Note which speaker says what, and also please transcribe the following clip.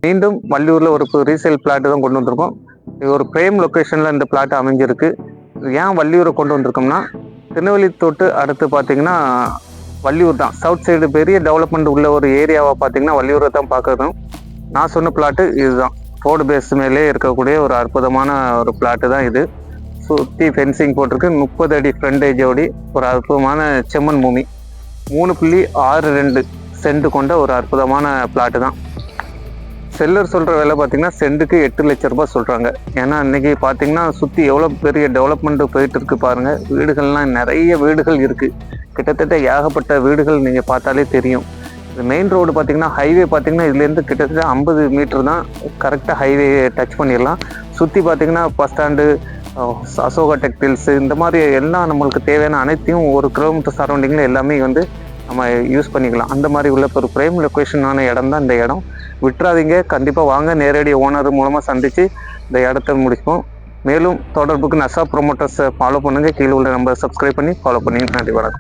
Speaker 1: மீண்டும் வள்ளியூரில் ஒரு resale plot தான் கொண்டு வந்திருக்கோம். இது ஒரு பிரேம் லொக்கேஷனில் இந்த பிளாட் அமைஞ்சிருக்கு. ஏன் வள்ளியூரை கொண்டு வந்திருக்கோம்னா, திருநெல்வேலி தொட்டு அடுத்து பார்த்தீங்கன்னா வள்ளியூர் தான். சவுத் சைடு பெரிய டெவலப்மெண்ட் உள்ள ஒரு ஏரியாவை பார்த்தீங்கன்னா வள்ளியூரை தான் பார்க்கணும். நான் சொன்ன பிளாட்டு இதுதான். ரோடு பேஸ் மேலே இருக்கக்கூடிய ஒரு அற்புதமான ஒரு பிளாட்டு தான் இது. சுற்றி ஃபென்சிங் போட்டிருக்கு. 30 அடி ஃப்ரண்டேஜோடி ஒரு அற்புதமான செம்மண் பூமி. 3.62 சென்ட் கொண்ட ஒரு அற்புதமான பிளாட்டு தான். செல்லர் சொல்கிற விலை பார்த்தீங்கன்னா சென்ட்டுக்கு 8 லட்ச ரூபாய் சொல்கிறாங்க. ஏன்னா இன்றைக்கி பார்த்தீங்கன்னா சுற்றி எவ்வளோ பெரிய டெவலப்மெண்ட்டு போயிட்டு இருக்கு பாருங்கள். வீடுகள்லாம் நிறைய வீடுகள் இருக்குது. கிட்டத்தட்ட ஏகப்பட்ட வீடுகள் நீங்கள் பார்த்தாலே தெரியும். இது மெயின் ரோடு பார்த்தீங்கன்னா ஹைவே பார்த்தீங்கன்னா இதுலேருந்து கிட்டத்தட்ட 50 மீட்டர் தான் கரெக்டாக ஹைவே டச் பண்ணிடலாம். சுற்றி பார்த்தீங்கன்னா பஸ் ஸ்டாண்டு, அசோகா டெக்டைல்ஸு, இந்த மாதிரி எல்லாம் நம்மளுக்கு தேவையான அனைத்தையும் 1 கிலோமீட்டர் சரௌண்டிங்கில் எல்லாமே நம்ம யூஸ் பண்ணிக்கலாம். அந்த மாதிரி உள்ள ஒரு பிரைம் லொக்கேஷனான இடம் தான் இந்த இடம். விட்டுறாதீங்க, கண்டிப்பாக வாங்க. நேரடி ஓனர் மூலமாக சந்தித்து இந்த இடத்த முடிப்போம். மேலும் தொடர்புக்கு நசா ப்ரொமோட்டர்ஸை ஃபாலோ பண்ணுங்கள். கீழே உள்ள நம்பரை சப்ஸ்கிரைப் பண்ணி ஃபாலோ பண்ணி. நன்றி, வணக்கம்.